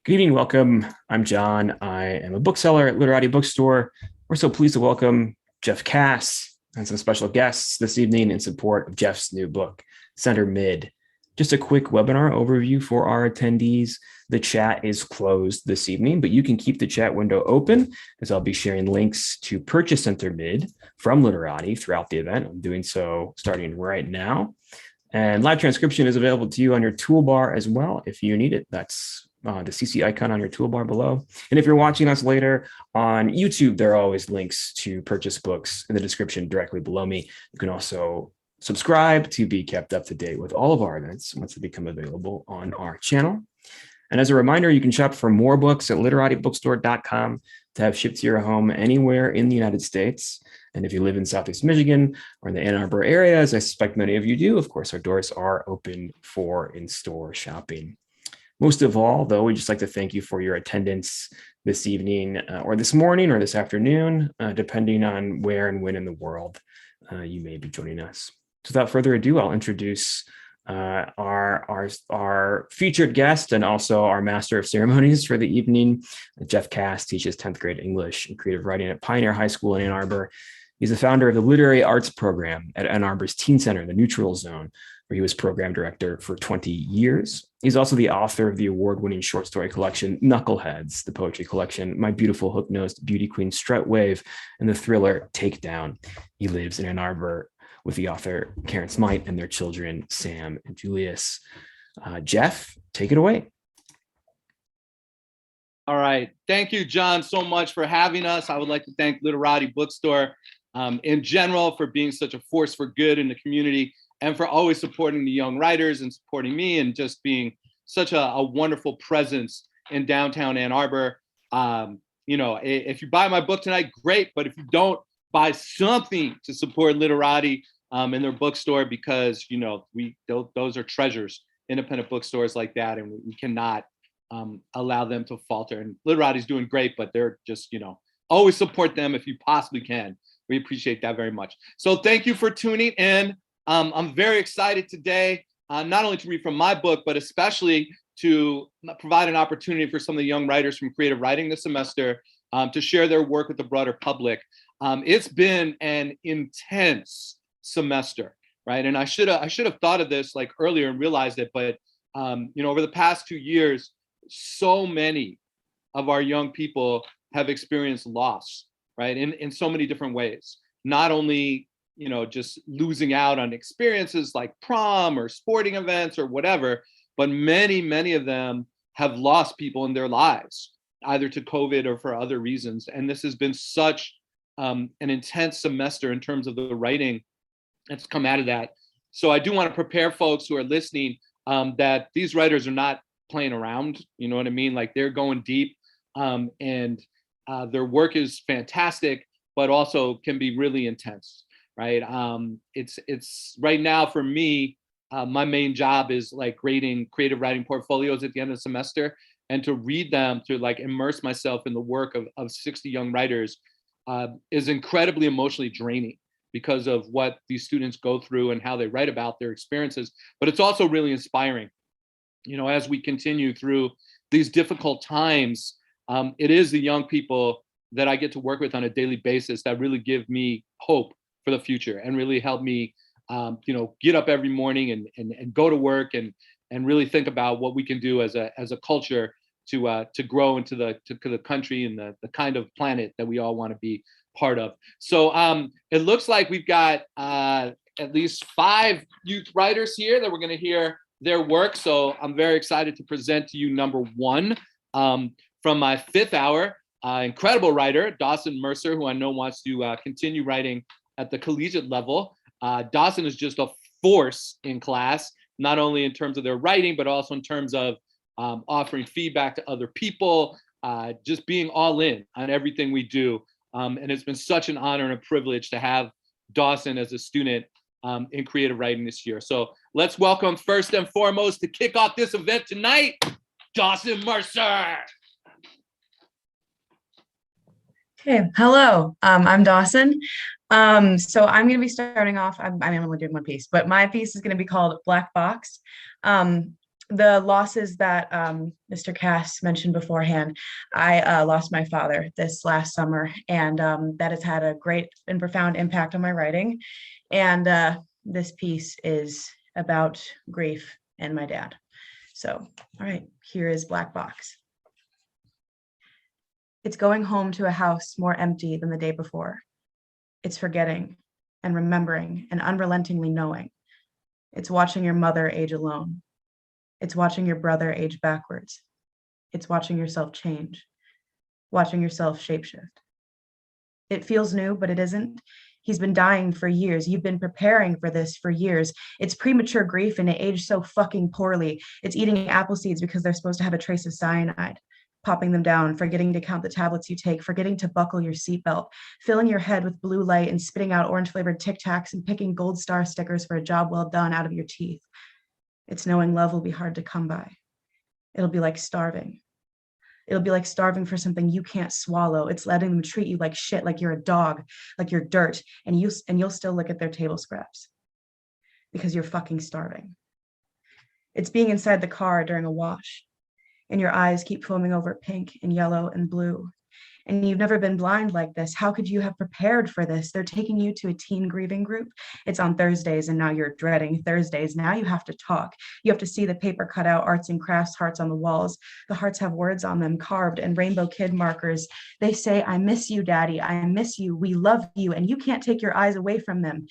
Good evening, welcome. I'm John. I am a bookseller at Literati Bookstore. We're so pleased to welcome Jeff Kass and some special guests this evening in support of Jeff's new book, Center Mid. Just a quick webinar overview for our attendees. The chat is closed this evening, but you can keep the chat window open as I'll be sharing links to purchase Center Mid from Literati throughout the event. I'm doing so starting right now. And live transcription is available to you on your toolbar as well if you need it. That's the CC icon on your toolbar below. And if you're watching us later on YouTube, there are always links to purchase books in the description directly below me. You can also subscribe to be kept up to date with all of our events once they become available on our channel. And as a reminder, you can shop for more books at literatibookstore.com to have shipped to your home anywhere in the United States. And if you live in Southeast Michigan or in the Ann Arbor area, as I suspect many of you do, of course, our doors are open for in-store shopping. Most of all, though, we'd just like to thank you for your attendance this evening or this morning or this afternoon, depending on where and when in the world you may be joining us. So without further ado, I'll introduce our featured guest and also our master of ceremonies for the evening. Jeff Kass teaches 10th grade English and creative writing at Pioneer High School in Ann Arbor. He's the founder of the Literary Arts Program at Ann Arbor's Teen Center, the Neutral Zone, where he was program director for 20 years. He's also the author of the award-winning short story collection, Knuckleheads, the poetry collection, My Beautiful Hook-Nosed Beauty Queen Strut Wave, and the thriller Takedown. He lives in Ann Arbor with the author Karen Smythe and their children, Sam and Julius. Jeff, take it away. All right. Thank you, John, so much for having us. I would like to thank Literati Bookstore in general for being such a force for good in the community and for always supporting the young writers and supporting me and just being such a wonderful presence in downtown Ann Arbor. If you buy my book tonight, great. But if you don't, buy something to support Literati in their bookstore because, those are treasures, independent bookstores like that. And we cannot allow them to falter. And Literati's doing great, but they're just, always support them if you possibly can. We appreciate that very much. So thank you for tuning in. I'm very excited today, not only to read from my book, but especially to provide an opportunity for some of the young writers from creative writing this semester to share their work with the broader public. It's been an intense semester, right? And I should have thought of this like earlier and realized it, but over the past 2 years, so many of our young people have experienced loss, right? In so many different ways, not only just losing out on experiences like prom or sporting events or whatever, but many of them have lost people in their lives, either to COVID or for other reasons. And this has been such an intense semester in terms of the writing that's come out of that. So I do want to prepare folks who are listening that these writers are not playing around, you know what I mean? Like they're going deep and their work is fantastic, but also can be really intense. Right. It's right now for me, my main job is like grading creative writing portfolios at the end of the semester, and to read them, to like immerse myself in the work of 60 young writers is incredibly emotionally draining because of what these students go through and how they write about their experiences. But it's also really inspiring, as we continue through these difficult times. It is the young people that I get to work with on a daily basis that really give me hope for the future and really help me, get up every morning and go to work and really think about what we can do as a culture to grow into the country and the kind of planet that we all want to be part of. So it looks like we've got at least 5 youth writers here that we're going to hear their work. So I'm very excited to present to you number 1 from my 5th hour, incredible writer, Dawson Mercer, who I know wants to continue writing at the collegiate level. Dawson is just a force in class, not only in terms of their writing, but also in terms of offering feedback to other people, just being all in on everything we do. And it's been such an honor and a privilege to have Dawson as a student in creative writing this year. So let's welcome first and foremost to kick off this event tonight, Dawson Mercer. Okay, hello, I'm Dawson. So I'm going to be starting off, I'm only doing one piece, but my piece is going to be called Black Box. the losses that Mr. Kass mentioned beforehand, I lost my father this last summer, and that has had a great and profound impact on my writing. And this piece is about grief and my dad. So, all right, here is Black Box. It's going home to a house more empty than the day before. It's forgetting and remembering and unrelentingly knowing. It's watching your mother age alone. It's watching your brother age backwards. It's watching yourself change, watching yourself shapeshift. It feels new, but it isn't. He's been dying for years. You've been preparing for this for years. It's premature grief and it aged so fucking poorly. It's eating apple seeds because they're supposed to have a trace of cyanide. Popping them down, forgetting to count the tablets you take, forgetting to buckle your seatbelt, filling your head with blue light and spitting out orange-flavored Tic Tacs and picking gold star stickers for a job well done out of your teeth. It's knowing love will be hard to come by. It'll be like starving. It'll be like starving for something you can't swallow. It's letting them treat you like shit, like you're a dog, like you're dirt, and you'll still look at their table scraps because you're fucking starving. It's being inside the car during a wash, and your eyes keep foaming over pink and yellow and blue. And you've never been blind like this. How could you have prepared for this? They're taking you to a teen grieving group. It's on Thursdays, and now you're dreading Thursdays. Now you have to talk. You have to see the paper cutout arts and crafts hearts on the walls. The hearts have words on them carved and rainbow kid markers. They say, I miss you, Daddy. I miss you. We love you. And you can't take your eyes away from them.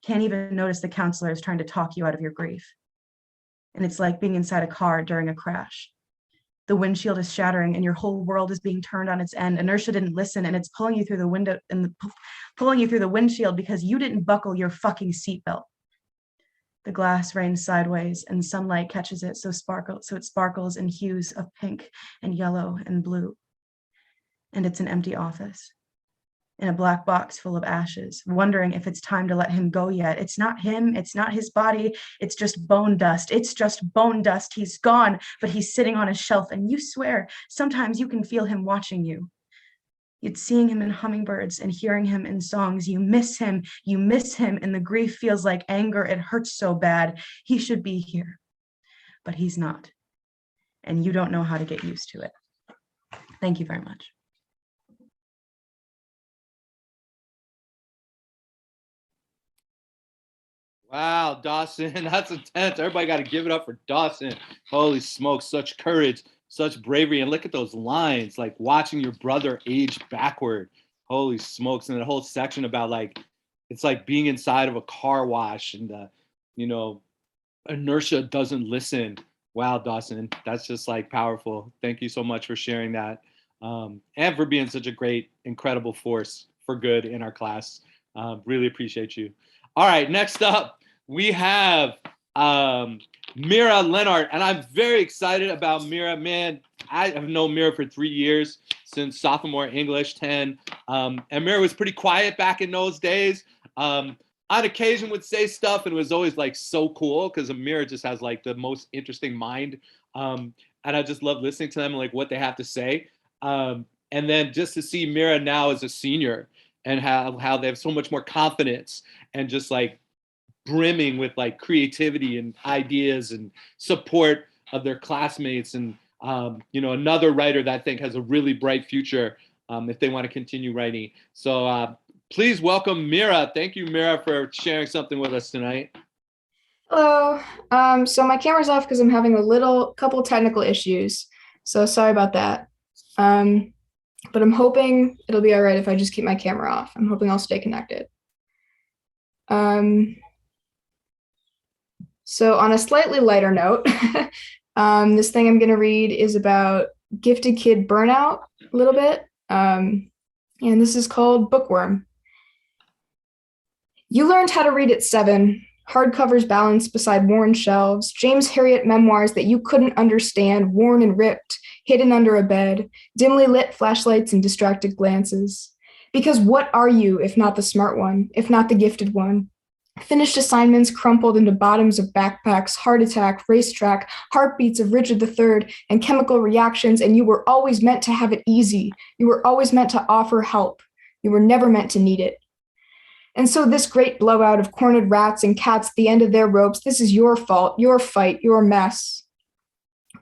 Can't even notice the counselor is trying to talk you out of your grief. And it's like being inside a car during a crash. The windshield is shattering and your whole world is being turned on its end. Inertia didn't listen and it's pulling you through the window and pulling you through the windshield because you didn't buckle your fucking seatbelt. The glass rains sideways and sunlight catches it so it sparkles in hues of pink and yellow and blue. And it's an empty office in a black box full of ashes, wondering if it's time to let him go yet. It's not him, it's not his body, it's just bone dust. It's just bone dust. He's gone, but he's sitting on a shelf, and you swear sometimes you can feel him watching you. It's seeing him in hummingbirds and hearing him in songs. You miss him, and the grief feels like anger. It hurts so bad. He should be here, but he's not. And you don't know how to get used to it. Thank you very much. Wow, Dawson, that's intense. Everybody got to give it up for Dawson. Holy smokes, such courage, such bravery. And look at those lines, like watching your brother age backward. Holy smokes. And the whole section about like, it's like being inside of a car wash and, inertia doesn't listen. Wow, Dawson, that's just like powerful. Thank you so much for sharing that. And for being such a great, incredible force for good in our class. Really appreciate you. All right, next up, we have Mira Leonard, and I'm very excited about Mira. Man, I have known Mira for 3 years, since sophomore English 10, and Mira was pretty quiet back in those days. On occasion would say stuff, and it was always like so cool because Mira just has like the most interesting mind, and I just love listening to them and like what they have to say. And then just to see Mira now as a senior and how they have so much more confidence and just like brimming with like creativity and ideas and support of their classmates and another writer that I think has a really bright future if they want to continue writing. So please welcome Mira. Thank you, Mira, for sharing something with us tonight. Hello. So my camera's off because I'm having a couple technical issues. So sorry about that. But I'm hoping it'll be all right if I just keep my camera off. I'm hoping I'll stay connected. So on a slightly lighter note, this thing I'm going to read is about gifted kid burnout a little bit. And this is called Bookworm. You learned how to read at 7. Hardcovers balanced beside worn shelves, James Herriot memoirs that you couldn't understand, worn and ripped, hidden under a bed, dimly lit flashlights and distracted glances. Because what are you if not the smart one, if not the gifted one? Finished assignments crumpled into bottoms of backpacks, heart attack, racetrack, heartbeats of Richard III, and chemical reactions, and you were always meant to have it easy. You were always meant to offer help. You were never meant to need it. And so this great blowout of cornered rats and cats at the end of their ropes, this is your fault, your fight, your mess.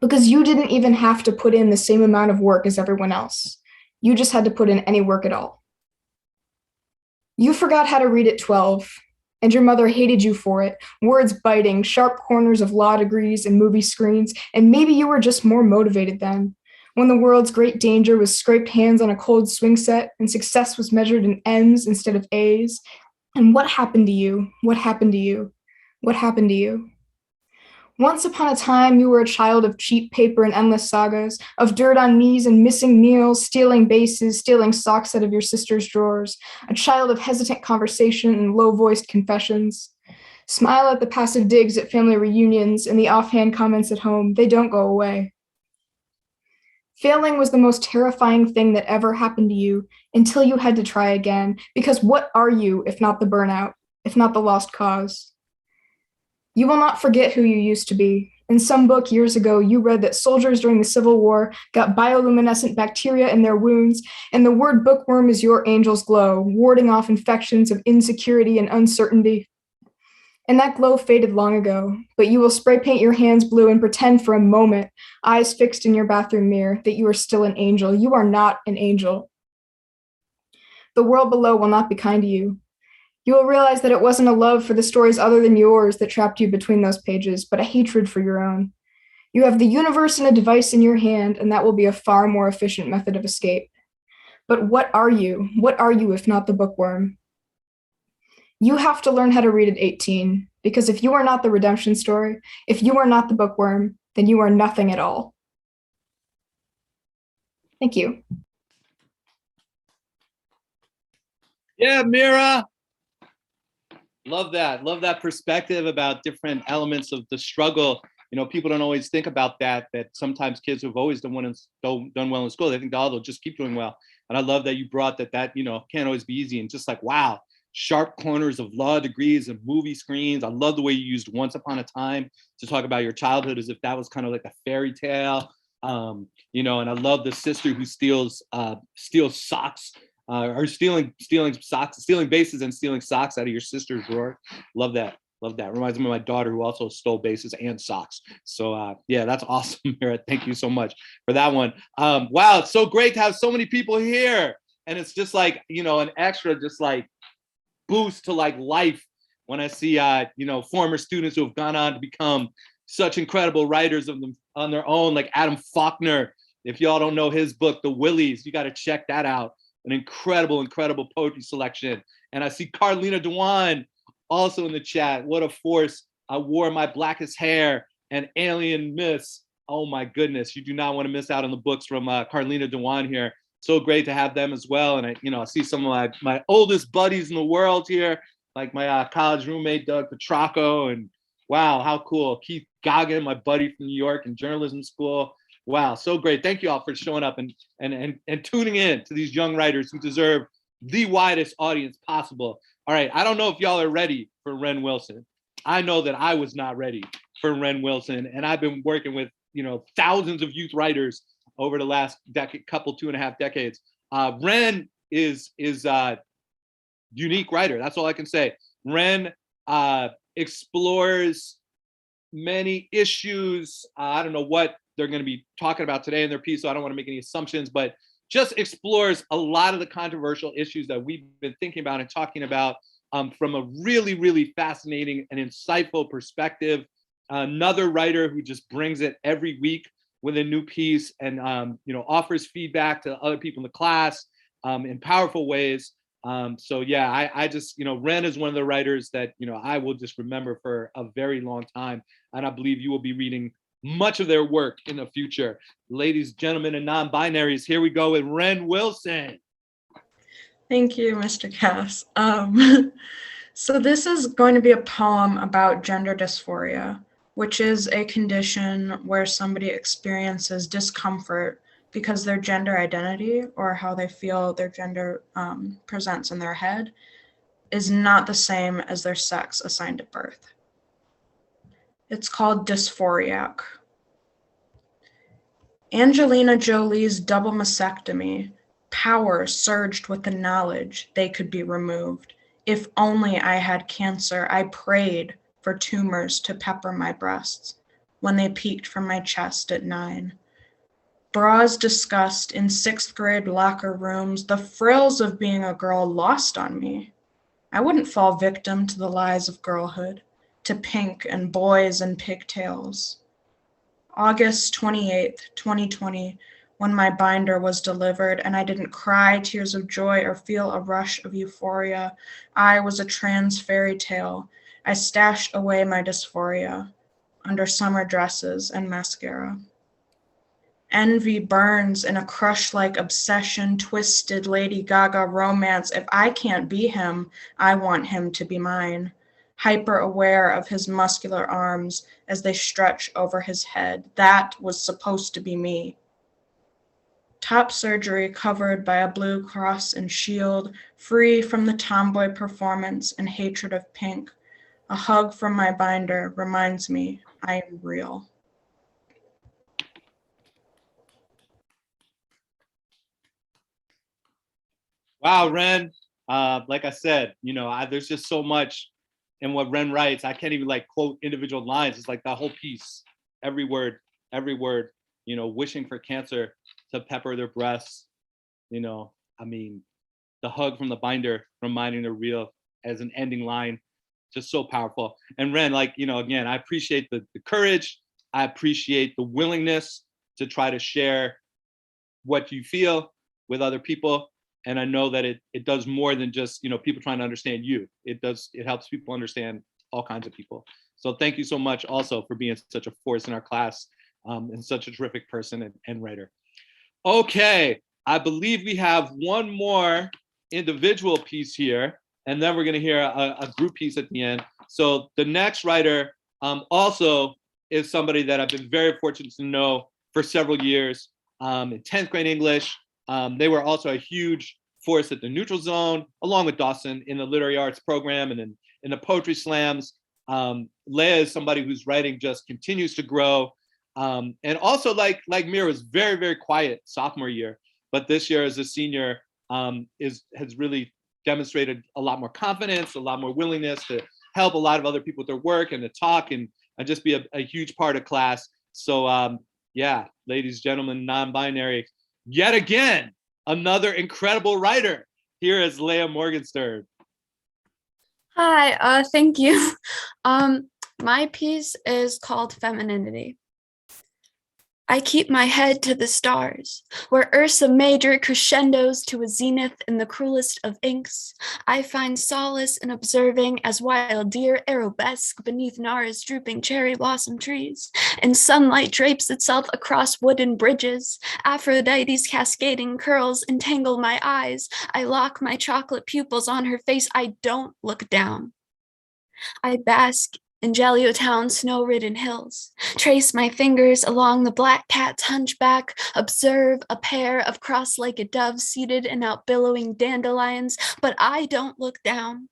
because you didn't even have to put in the same amount of work as everyone else. You just had to put in any work at all. You forgot how to read at 12, and your mother hated you for it, words biting, sharp corners of law degrees and movie screens, and maybe you were just more motivated then, when the world's great danger was scraped hands on a cold swing set and success was measured in M's instead of A's. And what happened to you? What happened to you? What happened to you? Once upon a time, you were a child of cheap paper and endless sagas, of dirt on knees and missing meals, stealing bases, stealing socks out of your sister's drawers, a child of hesitant conversation and low-voiced confessions. Smile at the passive digs at family reunions and the offhand comments at home. They don't go away. Failing was the most terrifying thing that ever happened to you until you had to try again, because what are you if not the burnout, if not the lost cause? You will not forget who you used to be. In some book years ago, you read that soldiers during the Civil War got bioluminescent bacteria in their wounds, and the word bookworm is your angel's glow, warding off infections of insecurity and uncertainty. And that glow faded long ago, but you will spray paint your hands blue and pretend for a moment, eyes fixed in your bathroom mirror, that you are still an angel. You are not an angel. The world below will not be kind to you. You will realize that it wasn't a love for the stories other than yours that trapped you between those pages, but a hatred for your own. You have the universe and a device in your hand, and that will be a far more efficient method of escape. But what are you? What are you if not the bookworm? You have to learn how to read at 18, because if you are not the redemption story, if you are not the bookworm, then you are nothing at all. Thank you. Yeah, Mira. Love that. Love that perspective about different elements of the struggle. You know, people don't always think about that sometimes kids who've always done well in school, they think, oh, they'll just keep doing well. And I love that you brought that, can't always be easy. And just like, wow, sharp corners of law degrees and movie screens. I love the way you used Once Upon a Time to talk about your childhood as if that was kind of like a fairy tale. And I love the sister who steals socks. Or stealing bases and stealing socks out of your sister's drawer. Love that. Reminds me of my daughter who also stole bases and socks. So yeah, that's awesome, Mira. Thank you so much for that one. Wow, it's so great to have so many people here. And it's just like, an extra just like boost to like life when I see former students who have gone on to become such incredible writers of them on their own, like Adam Faulkner. If y'all don't know his book, The Willies, you got to check that out. An incredible poetry selection. And I see Carlina Dewan also in the chat. What a force. I wore my blackest hair and Alien Myths. Oh my goodness. You do not want to miss out on the books from Carlina Dewan here. So great to have them as well. And I see some of my oldest buddies in the world here, like my college roommate, Doug Petracco. And wow, how cool. Keith Goggin, my buddy from New York in journalism school. Wow, so great. Thank you all for showing up and tuning in to these young writers who deserve the widest audience possible. All right, I don't know if y'all are ready for Ren Wilson. I know that I was not ready for Ren Wilson, and I've been working with, thousands of youth writers over the last decade, 2.5 decades. Ren is a unique writer. That's all I can say. Ren explores many issues. I don't know what they're going to be talking about today in their piece, so I don't want to make any assumptions, but just explores a lot of the controversial issues that we've been thinking about and talking about from a really, really fascinating and insightful perspective. Another writer who just brings it every week with a new piece and offers feedback to other people in the class in powerful ways. So yeah, I just, Ren is one of the writers that, I will just remember for a very long time. And I believe you will be reading much of their work in the future. Ladies, gentlemen, and non-binaries, here we go with Ren Wilson. Thank you, Mr. Kass. So this is going to be a poem about gender dysphoria, which is a condition where somebody experiences discomfort because their gender identity or how they feel their gender presents in their head is not the same as their sex assigned at birth. It's called dysphoriac. Angelina Jolie's double mastectomy, power surged with the knowledge they could be removed. If only I had cancer, I prayed for tumors to pepper my breasts. when they peeked from my chest at 9. Bras discussed in 6th grade locker rooms, the frills of being a girl lost on me. I wouldn't fall victim to the lies of girlhood, to pink and boys and pigtails. August 28th, 2020, when my binder was delivered and I didn't cry tears of joy or feel a rush of euphoria. I was a trans fairy tale. I stashed away my dysphoria under summer dresses and mascara. Envy burns in a crush-like obsession, twisted Lady Gaga romance. If I can't be him, I want him to be mine. Hyper aware of his muscular arms as they stretch over his head. That was supposed to be me. Top surgery covered by a blue cross and shield, free from the tomboy performance and hatred of pink. A hug from my binder reminds me I am real. Wow, Ren. Like I said, there's just so much in what Ren writes. I can't even like quote individual lines. It's like that whole piece, every word, wishing for cancer to pepper their breasts. The hug from the binder, reminding they're real as an ending line, just so powerful. And Ren, again, I appreciate the courage. I appreciate the willingness to try to share what you feel with other people. And I know that it does more than just, people trying to understand you. It helps people understand all kinds of people. So thank you so much also for being such a force in our class and such a terrific person and writer. Okay, I believe we have one more individual piece here, and then we're gonna hear a group piece at the end. So the next writer also is somebody that I've been very fortunate to know for several years in 10th grade English. They were also a huge force at the Neutral Zone, along with Dawson in the literary arts program and in the poetry slams. Leah is somebody whose writing just continues to grow. And also like Mira was very, very quiet sophomore year, but this year as a senior has really demonstrated a lot more confidence, a lot more willingness to help a lot of other people with their work and to talk and just be a huge part of class. So yeah, ladies, gentlemen, non-binary, yet again, another incredible writer. Here is Leah Morgenstern. Hi, thank you. My piece is called Femininity. I keep my head to the stars, where Ursa Major crescendos to a zenith in the cruelest of inks. I find solace in observing as wild deer arabesque beneath Nara's drooping cherry blossom trees, and sunlight drapes itself across wooden bridges. Aphrodite's cascading curls entangle my eyes. I lock my chocolate pupils on her face. I don't look down. I bask in Jellyotown's snow-ridden hills, trace my fingers along the black cat's hunchback, observe a pair of cross-legged doves seated in outbillowing dandelions, but I don't look down.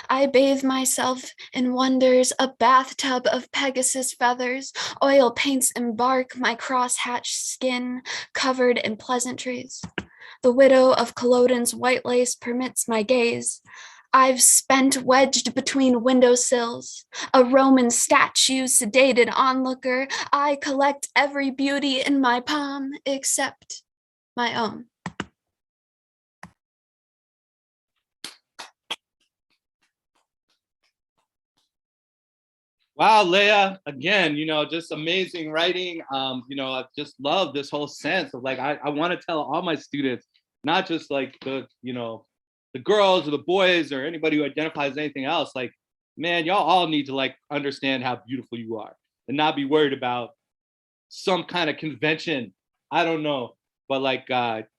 I bathe myself in wonders, a bathtub of Pegasus feathers, oil paints embark my cross-hatched skin, covered in pleasantries. The widow of Culloden's white lace permits my gaze. I've spent wedged between windowsills, a Roman statue, sedated onlooker. I collect every beauty in my palm except my own. Wow, Leah, again, just amazing writing. I just love this whole sense of I want to tell all my students, not just the girls or the boys or anybody who identifies as anything else, man, y'all all need to understand how beautiful you are and not be worried about some kind of convention. I don't know, but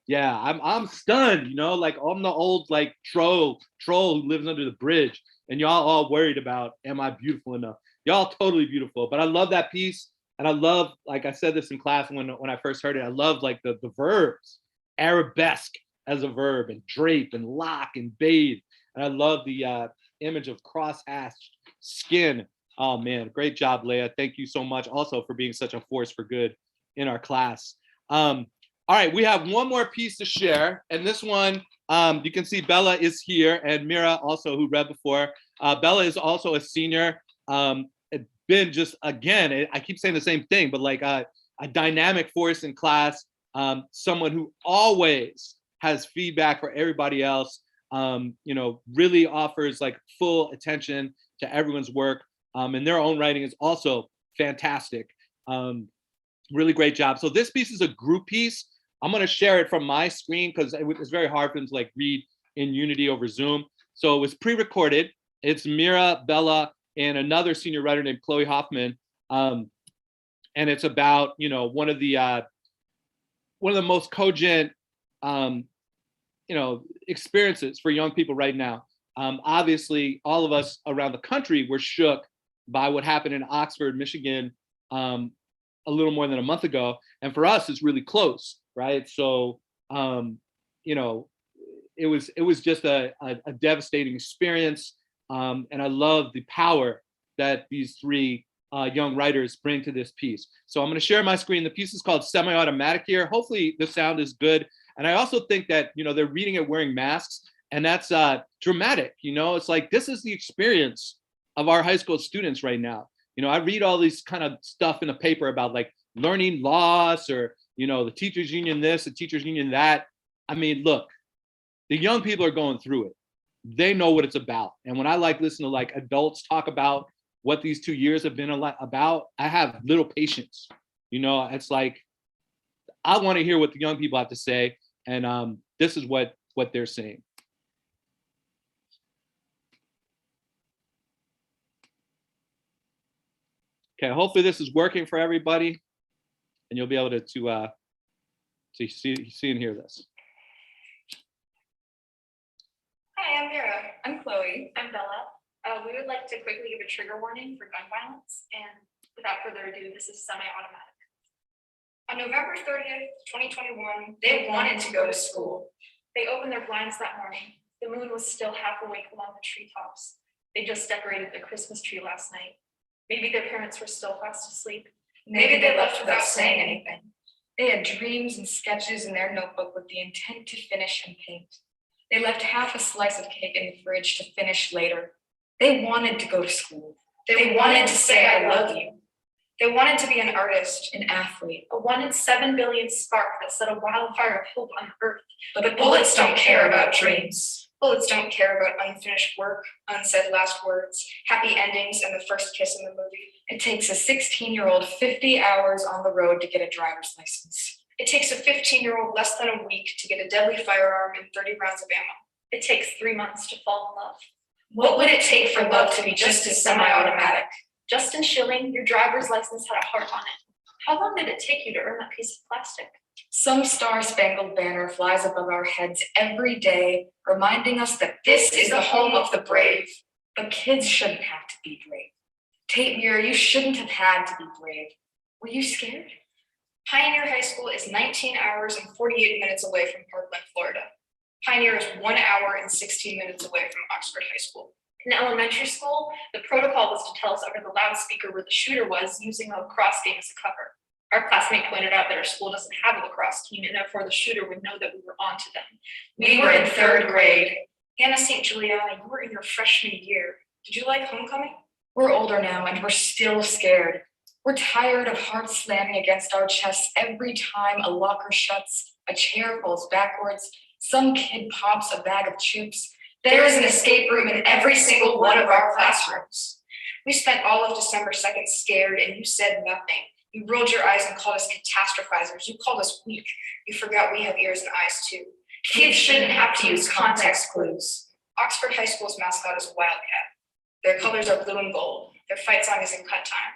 yeah, I'm stunned, I'm the old troll who lives under the bridge, and y'all all worried about, am I beautiful enough? Y'all totally beautiful. But I love that piece, and I love, I said this in class when I first heard it, I love the verbs, arabesque as a verb, and drape and lock and bathe. And I love the image of cross-hatched skin. Oh man, great job, Leah. Thank you so much also for being such a force for good in our class. All right, we have one more piece to share. And this one, you can see Bella is here, and Mira also, who read before. Bella is also a senior, a been just, again, I keep saying the same thing, but like a dynamic force in class, someone who always has feedback for everybody else, really offers like full attention to everyone's work, and their own writing is also fantastic. Really great job. So this piece is a group piece. I'm going to share it from my screen because it's very hard for them to like read in Unity over Zoom. So it was pre-recorded. It's Mira, Bella, and another senior writer named Chloe Hoffman. And it's about, one of the most cogent, experiences for young people right now. Obviously, all of us around the country were shook by what happened in Oxford, Michigan, a little more than a month ago. And for us, it's really close, right? So, it was just a devastating experience. And I love the power that these three young writers bring to this piece. So I'm going to share my screen. The piece is called Semi-Automatic here. Hopefully the sound is good. And I also think that, they're reading it wearing masks, and that's dramatic. It's like, this is the experience of our high school students right now. I read all these kind of stuff in the paper about like learning loss or, the teachers union this, the teachers union that. I mean, look, the young people are going through it. They know what it's about. And when I listen to like adults talk about what these 2 years have been about, I have little patience. It's like, I want to hear what the young people have to say. And this is what they're saying. Okay, hopefully this is working for everybody, and you'll be able to see and hear this. Hi, I'm Mira. I'm Chloe. I'm Bella. We would like to quickly give a trigger warning for gun violence, and without further ado, this is semi-automatic. On November 30th, 2021, they wanted to go to school. They opened their blinds that morning. The moon was still half awake along the treetops. They just decorated the Christmas tree last night. Maybe their parents were still fast asleep. Maybe they left without saying anything. They had dreams and sketches in their notebook with the intent to finish and paint. They left half a slice of cake in the fridge to finish later. They wanted to go to school. They wanted to say, "I love you." They wanted to be an artist, an athlete. A 1 in 7 billion spark that set a wildfire of hope on Earth. But bullets don't care about dreams. Bullets don't care about unfinished work, unsaid last words, happy endings, and the first kiss in the movie. It takes a 16-year-old 50 hours on the road to get a driver's license. It takes a 15-year-old less than a week to get a deadly firearm and 30 rounds of ammo. It takes 3 months to fall in love. What would it take for love to be just as semi-automatic? Justin Schilling, your driver's license had a heart on it. How long did it take you to earn that piece of plastic? Some star-spangled banner flies above our heads every day, reminding us that this is the home of the brave. But kids shouldn't have to be brave. Tate Muir, you shouldn't have had to be brave. Were you scared? Pioneer High School is 19 hours and 48 minutes away from Parkland, Florida. Pioneer is 1 hour and 16 minutes away from Oxford High School. In elementary school, the protocol was to tell us over the loudspeaker where the shooter was, using a lacrosse game as a cover. Our classmate pointed out that our school doesn't have a lacrosse team, and therefore the shooter would know that we were on to them. We were in 3rd grade. Anna St. Juliana, you were in your freshman year. Did you like homecoming? We're older now, and we're still scared. We're tired of hearts slamming against our chests every time a locker shuts, a chair falls backwards, some kid pops a bag of chips. There is an escape room in every single one of our classrooms. We spent all of December 2nd scared, and you said nothing. You rolled your eyes and called us catastrophizers. You called us weak. You forgot we have ears and eyes too. Kids shouldn't have to use context clues. Oxford High School's mascot is a wildcat. Their colors are blue and gold. Their fight song is in cut time.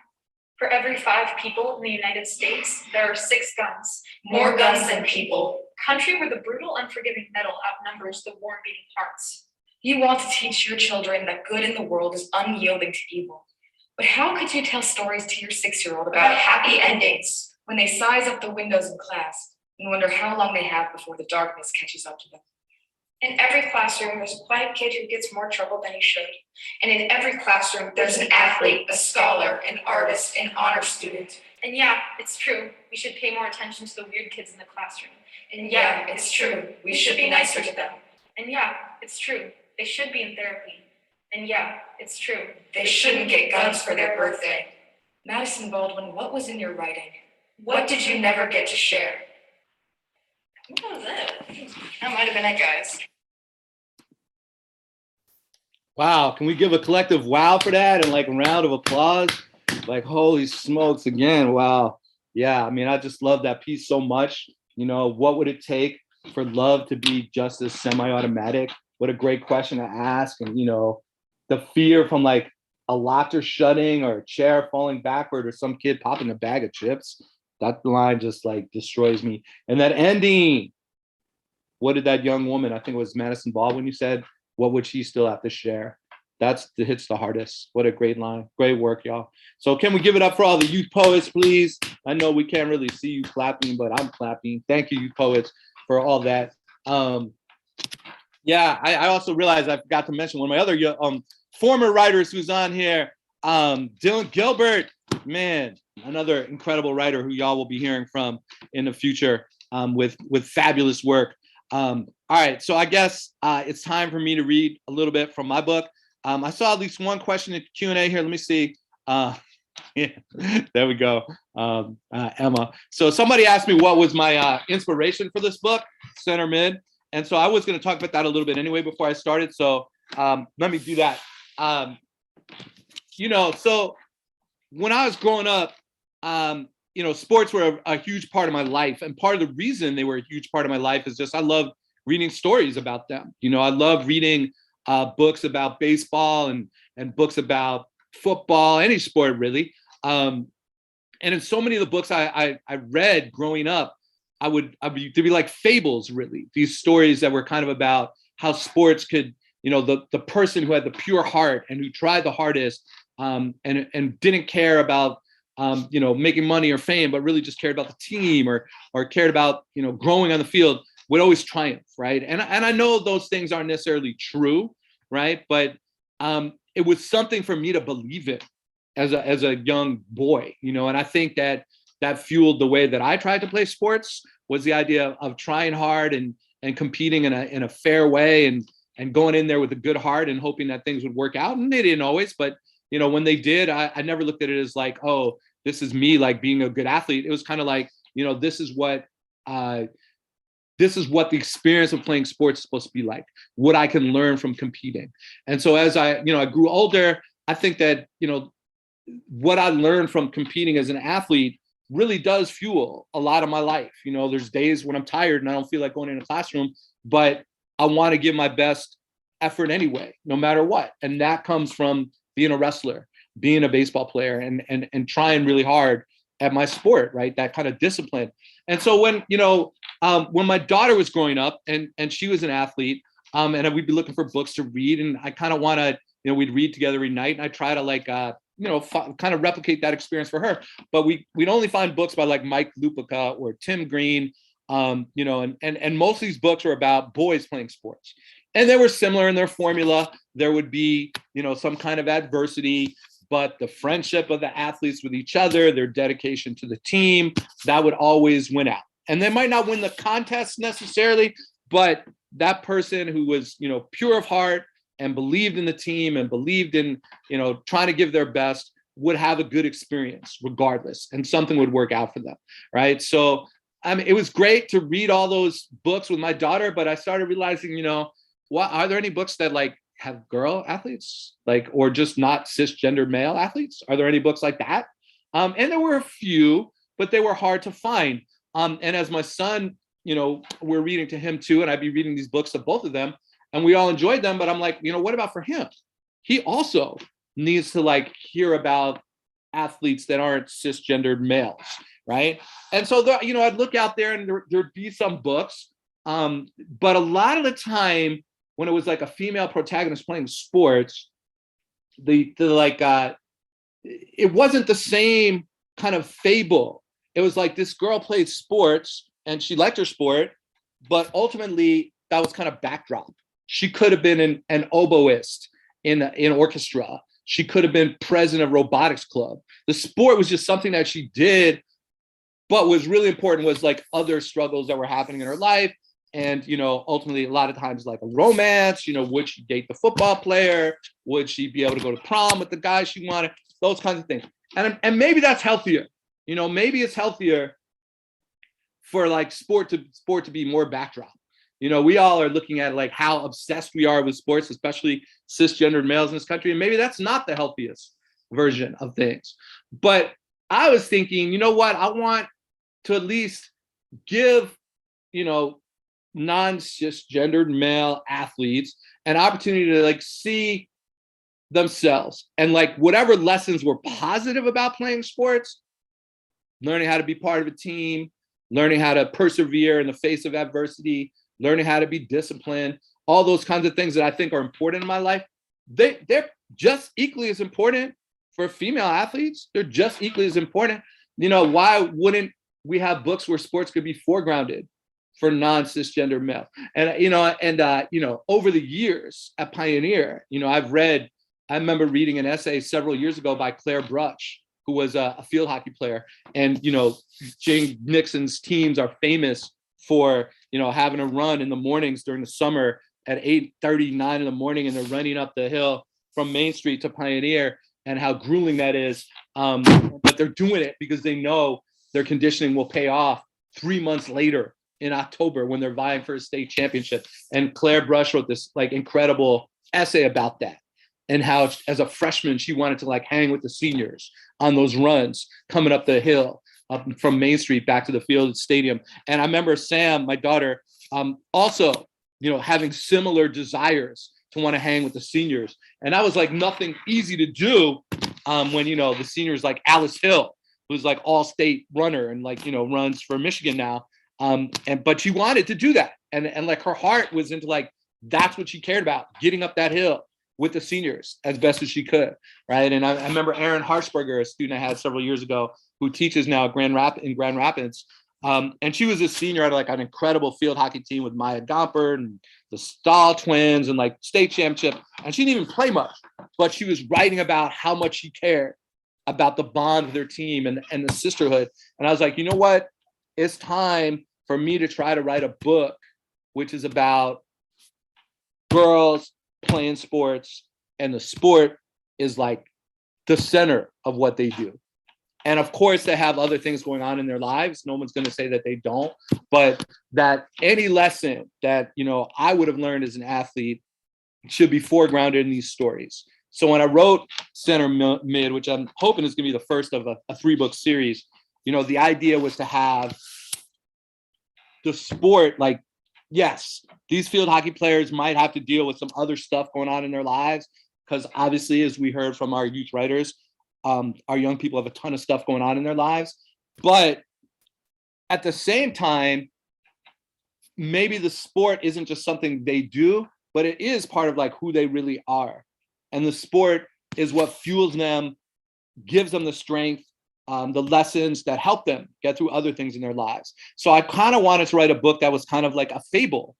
For every 5 people in the United States, there are 6 guns. More guns than people. A country where the brutal, unforgiving metal outnumbers the warm-beating hearts. You want to teach your children that good in the world is unyielding to evil. But how could you tell stories to your 6-year-old about happy endings when they size up the windows in class and wonder how long they have before the darkness catches up to them? In every classroom, there's a quiet kid who gets more trouble than he should. And in every classroom, there's an athlete, a scholar, an artist, an honor student. And yeah, it's true. We should pay more attention to the weird kids in the classroom. And yeah, it's true. We should be nicer to them. And yeah, it's true. They should be in therapy. And yeah, it's true. They shouldn't get guns for their birthday. Madison Baldwin, what was in your writing? What did you never get to share? What was it? That might have been it, guys. Wow, can we give a collective wow for that and like a round of applause? Like, holy smokes, again, wow. Yeah, I mean, I just love that piece so much. You know, what would it take for love to be just as semi-automatic? What a great question to ask. And, you know, the fear from like a locker shutting or a chair falling backward or some kid popping a bag of chips. That line just like destroys me. And that ending, what did that young woman, I think it was Madison Baldwin, you said, what would she still have to share? That's the hits the hardest. What a great line. Great work, y'all. So can we give it up for all the youth poets, please? I know we can't really see you clapping, but I'm clapping. Thank you, youth poets, for all that. Yeah, I also realized I forgot to mention one of my other former writers who's on here, Dylan Gilbert, man, another incredible writer who y'all will be hearing from in the future with fabulous work. All right, so I guess it's time for me to read a little bit from my book. I saw at least one question in Q&A here. Let me see. Yeah, there we go, Emma. So somebody asked me what was my inspiration for this book, Center Mid. And so I was going to talk about that a little bit anyway before I started. So let me do that. You know, so when I was growing up, you know, sports were a huge part of my life. And part of the reason they were a huge part of my life is just I love reading stories about them. You know, I love reading books about baseball and books about football, any sport really. And in so many of the books I read growing up, there'd be like fables really, these stories that were kind of about how sports could, you know, the person who had the pure heart and who tried the hardest and didn't care about you know, making money or fame, but really just cared about the team or cared about, you know, growing on the field, would always triumph, right? And I know those things aren't necessarily true, right? But it was something for me to believe in as a young boy, you know. And I think that fueled the way that I tried to play sports, was the idea of trying hard and competing in a fair way and going in there with a good heart and hoping that things would work out. And they didn't always, but you know, when they did, I never looked at it as like, oh, this is me like being a good athlete. It was kind of like, you know, this is what the experience of playing sports is supposed to be like, what I can learn from competing. And so as I grew older, I think that, you know, what I learned from competing as an athlete really does fuel a lot of my life. You know, there's days when I'm tired and I don't feel like going in a classroom, but I want to give my best effort anyway, no matter what. And that comes from being a wrestler, being a baseball player, and trying really hard at my sport, right? That kind of discipline. And so when, you know, when my daughter was growing up and she was an athlete, and we'd be looking for books to read, and I kind of want to, you know, we'd read together every night, and I try to like, you know, kind of replicate that experience for her. But we'd only find books by like Mike Lupica or Tim Green, you know, and most of these books were about boys playing sports. And they were similar in their formula. There would be, you know, some kind of adversity, but the friendship of the athletes with each other, their dedication to the team, that would always win out. And they might not win the contest necessarily, but that person who was, you know, pure of heart and believed in the team and believed in, you know, trying to give their best would have a good experience regardless, and something would work out for them, right? So, I mean, it was great to read all those books with my daughter, but I started realizing, you know, what are there any books that like have girl athletes, like, or just not cisgender male athletes? Are there any books like that? And there were a few, but they were hard to find. And as my son, you know, we're reading to him too, and I'd be reading these books to both of them, and we all enjoyed them. But I'm like, you know, what about for him? He also needs to like hear about athletes that aren't cisgendered males, right? And so, you know, I'd look out there and there'd be some books, but a lot of the time, when it was like a female protagonist playing sports, it wasn't the same kind of fable. It was like this girl played sports and she liked her sport, but ultimately that was kind of backdrop. She could have been an oboist in orchestra. She could have been president of robotics club. The sport was just something that she did, but was really important was like other struggles that were happening in her life. And, you know, ultimately, a lot of times like a romance, you know, would she date the football player? Would she be able to go to prom with the guy she wanted? Those kinds of things. And maybe that's healthier. Maybe it's healthier for like sport to be more backdrop. We all are looking at like how obsessed we are with sports, especially cisgendered males in this country. And maybe that's not the healthiest version of things. But I was thinking, you know what? I want to at least give, non-cisgendered male athletes an opportunity to like see themselves and like whatever lessons were positive about playing sports, learning how to be part of a team, learning how to persevere in the face of adversity, learning how to be disciplined, all those kinds of things that I think are important in my life. They're just equally as important for female athletes. They're just equally as important. Why wouldn't we have books where sports could be foregrounded for non-cisgender male? And, over the years at Pioneer, I remember reading an essay several years ago by Claire Brush, who was a field hockey player. And, Jane Nixon's teams are famous for, having a run in the mornings during the summer at 8:39 in the morning, and they're running up the hill from Main Street to Pioneer, and how grueling that is. But they're doing it because they know their conditioning will pay off 3 months later in October when they're vying for a state championship. And Claire Brush wrote this like incredible essay about that, and how as a freshman, she wanted to like hang with the seniors on those runs coming up the hill up from Main Street back to the field stadium. And I remember Sam, my daughter, also, having similar desires to want to hang with the seniors. And that was like nothing easy to do when, the seniors like Alice Hill, who's like all state runner and like, runs for Michigan now. But she wanted to do that. And like her heart was into like, that's what she cared about, getting up that hill with the seniors as best as she could, right? And I remember Erin Harshberger, a student I had several years ago, who teaches now at Grand Rapids. And she was a senior at like an incredible field hockey team with Maya Gompert and the Stahl twins and like state championship. And she didn't even play much, but she was writing about how much she cared about the bond with her team and the sisterhood. And I was like, you know what? It's time for me to try to write a book which is about girls playing sports, and the sport is like the center of what they do. And of course, they have other things going on in their lives. No one's going to say that they don't, but that any lesson that, I would have learned as an athlete should be foregrounded in these stories. So when I wrote Center Mid, which I'm hoping is going to be the first of a 3-book series, the idea was to have the sport, like, yes, these field hockey players might have to deal with some other stuff going on in their lives, because obviously, as we heard from our youth writers, our young people have a ton of stuff going on in their lives. But at the same time, maybe the sport isn't just something they do, but it is part of like who they really are. And the sport is what fuels them, gives them the strength, the lessons that help them get through other things in their lives. So I kind of wanted to write a book that was kind of like a fable,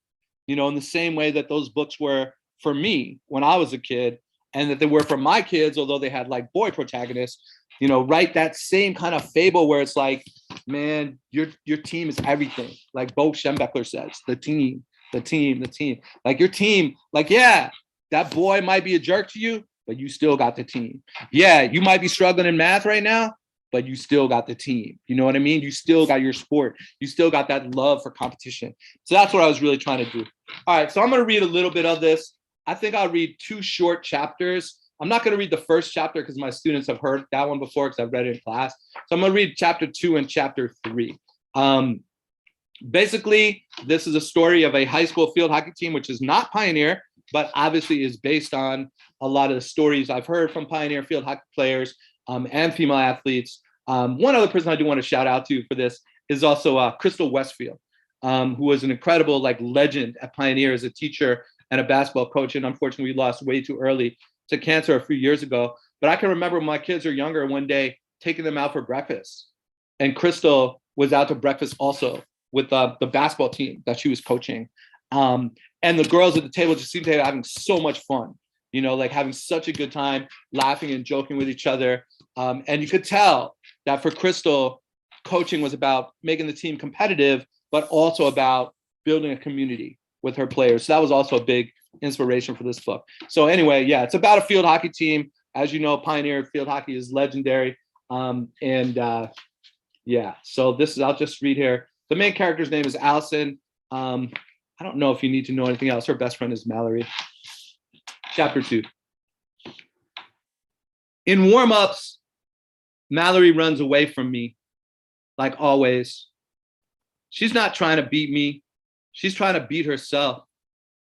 in the same way that those books were for me when I was a kid, and that they were for my kids, although they had like boy protagonists, write that same kind of fable where it's like, man, your team is everything. Like Bo Schembechler says, the team. Like your team, like, yeah, that boy might be a jerk to you, but you still got the team. Yeah, you might be struggling in math right now, but you still got the team. You know what I mean? You still got your sport. You still got that love for competition. So that's what I was really trying to do. All right, so I'm going to read a little bit of this. I think I'll read 2 short chapters. I'm not going to read the first chapter because my students have heard that one before because I've read it in class. So I'm going to read chapter 2 and chapter 3. Basically, this is a story of a high school field hockey team, which is not Pioneer, but obviously is based on a lot of the stories I've heard from Pioneer field hockey players and female athletes. One other person I do want to shout out to for this is also Crystal Westfield, who was an incredible like legend at Pioneer as a teacher and a basketball coach. And unfortunately, we lost way too early to cancer a few years ago. But I can remember when my kids were younger, one day taking them out for breakfast. And Crystal was out to breakfast also with the basketball team that she was coaching. And the girls at the table just seemed to be having so much fun, like having such a good time, laughing and joking with each other. And you could tell that for Crystal, coaching was about making the team competitive, but also about building a community with her players. So that was also a big inspiration for this book. So anyway, yeah, it's about a field hockey team. As you know, Pioneer field hockey is legendary. Yeah, so this is, I'll just read here. The main character's name is Allison. I don't know if you need to know anything else. Her best friend is Mallory. Chapter 2. In warm-ups, Mallory runs away from me, like always. She's not trying to beat me. She's trying to beat herself.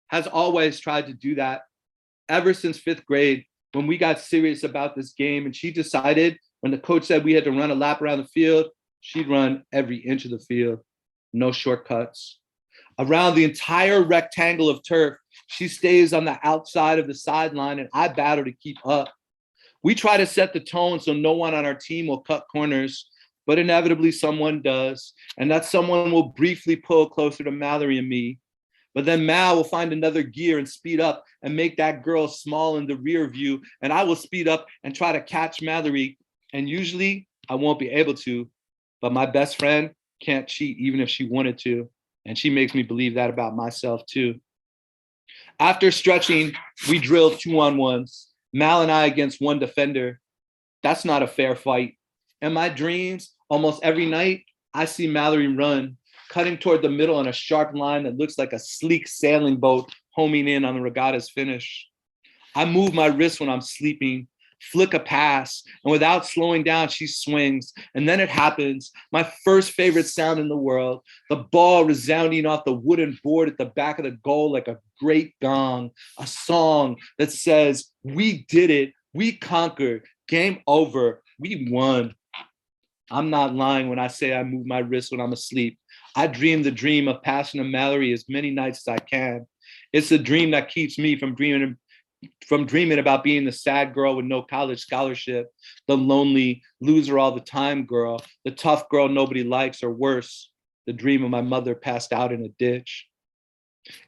Has always tried to do that ever since 5th grade, when we got serious about this game and she decided when the coach said we had to run a lap around the field, she'd run every inch of the field, no shortcuts. Around the entire rectangle of turf, she stays on the outside of the sideline and I battle to keep up. We try to set the tone so no one on our team will cut corners, but inevitably someone does. And that someone will briefly pull closer to Mallory and me. But then Mal will find another gear and speed up and make that girl small in the rear view. And I will speed up and try to catch Mallory. And usually I won't be able to, but my best friend can't cheat even if she wanted to. And she makes me believe that about myself too. After stretching, we drilled 2-on-1s, Mal and I against one defender. That's not a fair fight. In my dreams, almost every night, I see Mallory run, cutting toward the middle on a sharp line that looks like a sleek sailing boat homing in on the regatta's finish. I move my wrist when I'm sleeping, flick a pass, and without slowing down, she swings. And then it happens, my first favorite sound in the world, the ball resounding off the wooden board at the back of the goal like a great gong, a song that says, "We did it, we conquered, game over, we won." I'm not lying when I say I move my wrist when I'm asleep. I dream the dream of passing to Mallory as many nights as I can. It's a dream that keeps me from dreaming about being the sad girl with no college scholarship, the lonely loser all the time girl, the tough girl nobody likes, or worse, the dream of my mother passed out in a ditch.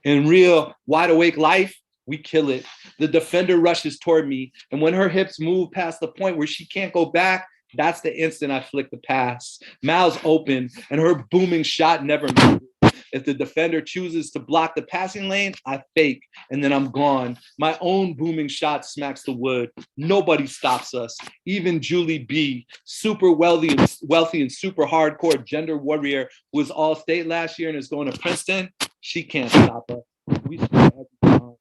In real wide awake life, we kill it. The defender rushes toward me, and when her hips move past the point where she can't go back, that's the instant I flick the pass. Mal's open, and her booming shot never moves. If the defender chooses to block the passing lane, I fake, and then I'm gone. My own booming shot smacks the wood. Nobody stops us. Even Julie B., super wealthy and super hardcore gender warrior who was all state last year and is going to Princeton, she can't stop us. We score every time.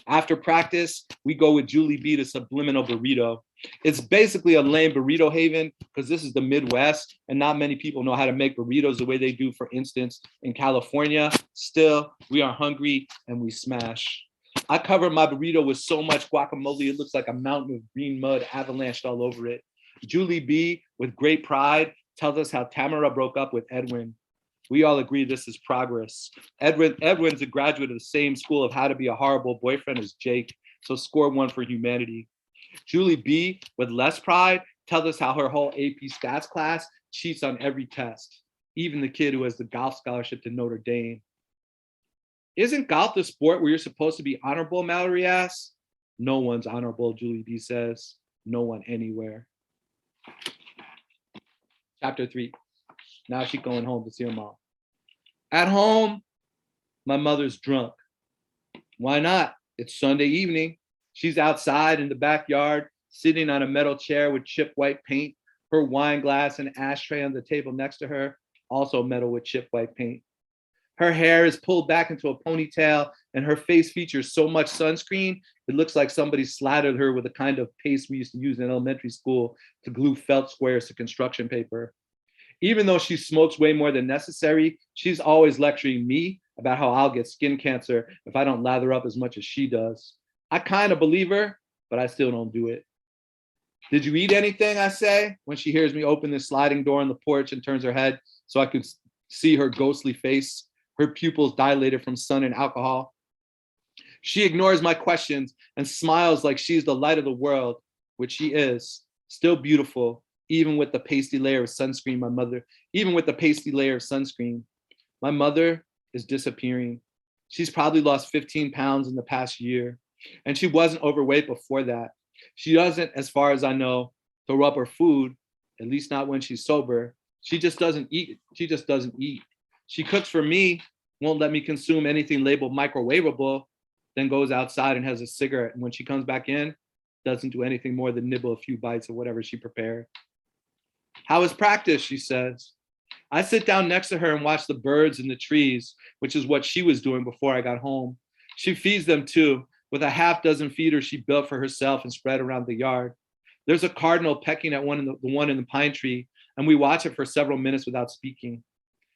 After practice, we go with Julie B to Subliminal Burrito. It's basically a lame burrito haven because this is the Midwest and not many people know how to make burritos the way they do, for instance, in California. Still, we are hungry and we smash. I cover my burrito with so much guacamole, it looks like a mountain of green mud avalanched all over it. Julie B, with great pride, tells us how Tamara broke up with Edwin. We all agree this is progress. Edwin's a graduate of the same school of how to be a horrible boyfriend as Jake, so score 1 for humanity. Julie B, with less pride, tells us how her whole AP stats class cheats on every test, even the kid who has the golf scholarship to Notre Dame. Isn't golf the sport where you're supposed to be honorable, Mallory asks? No one's honorable, Julie B says. No one anywhere. Chapter 3. Now she's going home to see her mom. At home, my mother's drunk. Why not? It's Sunday evening. She's outside in the backyard, sitting on a metal chair with chip white paint, her wine glass and ashtray on the table next to her, also metal with chip white paint. Her hair is pulled back into a ponytail and her face features so much sunscreen, it looks like somebody slathered her with the kind of paste we used to use in elementary school to glue felt squares to construction paper. Even though she smokes way more than necessary, she's always lecturing me about how I'll get skin cancer if I don't lather up as much as she does. I kind of believe her, but I still don't do it. Did you eat anything, I say, when she hears me open the sliding door on the porch and turns her head so I can see her ghostly face, her pupils dilated from sun and alcohol. She ignores my questions and smiles like she's the light of the world, which she is, still beautiful, even with the pasty layer of sunscreen, My mother is disappearing. She's probably lost 15 pounds in the past year, and she wasn't overweight before that. She doesn't, as far as I know, throw up her food, at least not when she's sober. She just doesn't eat. She cooks for me, won't let me consume anything labeled microwavable, then goes outside and has a cigarette. And when she comes back in, doesn't do anything more than nibble a few bites of whatever she prepared. How was practice, she says. I sit down next to her and watch the birds in the trees, which is what she was doing before I got home. She feeds them too, with a half dozen feeders she built for herself and spread around the yard. There's a cardinal pecking at the one in the pine tree, and we watch it for several minutes without speaking.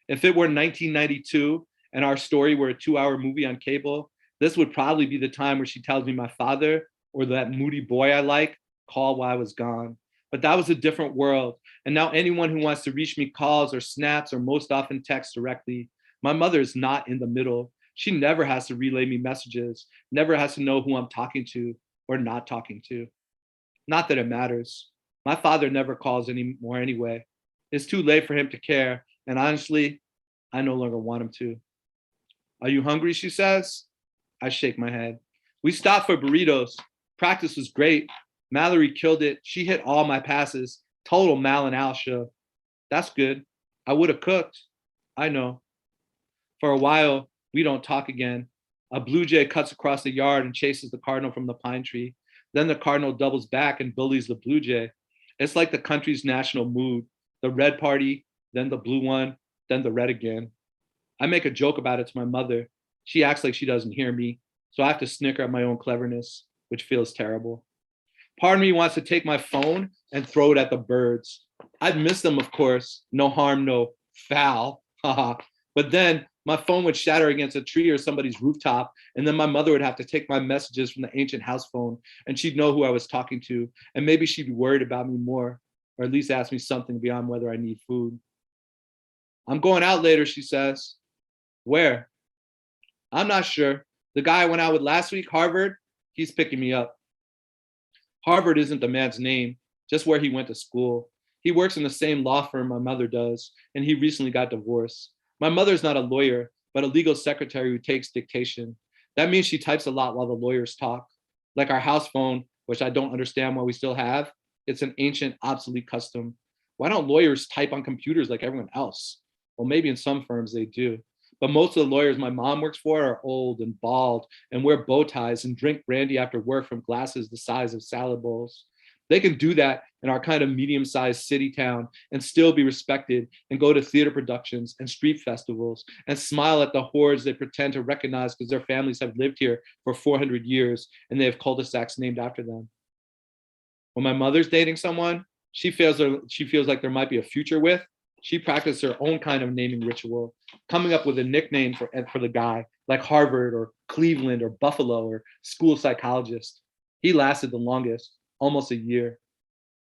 If it were 1992 and our story were a 2-hour movie on cable, this would probably be the time where she tells me my father or that moody boy I like called while I was gone. But that was a different world. And now anyone who wants to reach me calls or snaps or most often texts directly. My mother is not in the middle. She never has to relay me messages, never has to know who I'm talking to or not talking to. Not that it matters. My father never calls anymore anyway. It's too late for him to care. And honestly, I no longer want him to. Are you hungry, she says? I shake my head. We stopped for burritos. Practice was great. Mallory killed it. She hit all my passes. Total Mal and Al show. That's good. I would have cooked. I know. For a while, we don't talk again. A blue jay cuts across the yard and chases the cardinal from the pine tree. Then the cardinal doubles back and bullies the blue jay. It's like the country's national mood. The red party, then the blue one, then the red again. I make a joke about it to my mother. She acts like she doesn't hear me, so I have to snicker at my own cleverness, which feels terrible. Part of me wants to take my phone and throw it at the birds. I'd miss them, of course. No harm, no foul. But then my phone would shatter against a tree or somebody's rooftop, and then my mother would have to take my messages from the ancient house phone, and she'd know who I was talking to, and maybe she'd be worried about me more, or at least ask me something beyond whether I need food. I'm going out later, she says. Where? I'm not sure. The guy I went out with last week, Harvard, he's picking me up. Harvard isn't the man's name, just where he went to school. He works in the same law firm my mother does, and he recently got divorced. My mother's not a lawyer, but a legal secretary who takes dictation. That means she types a lot while the lawyers talk. Like our house phone, which I don't understand why we still have. It's an ancient, obsolete custom. Why don't lawyers type on computers like everyone else? Well, maybe in some firms they do. But most of the lawyers my mom works for are old and bald and wear bow ties and drink brandy after work from glasses the size of salad bowls. They can do that in our kind of medium-sized city town and still be respected and go to theater productions and street festivals and smile at the hordes they pretend to recognize because their families have lived here for 400 years and they have cul-de-sacs named after them. When my mother's dating someone she feels like there might be a future with, she practiced her own kind of naming ritual, coming up with a nickname for the guy, like Harvard or Cleveland or Buffalo or school psychologist. He lasted the longest, almost a year.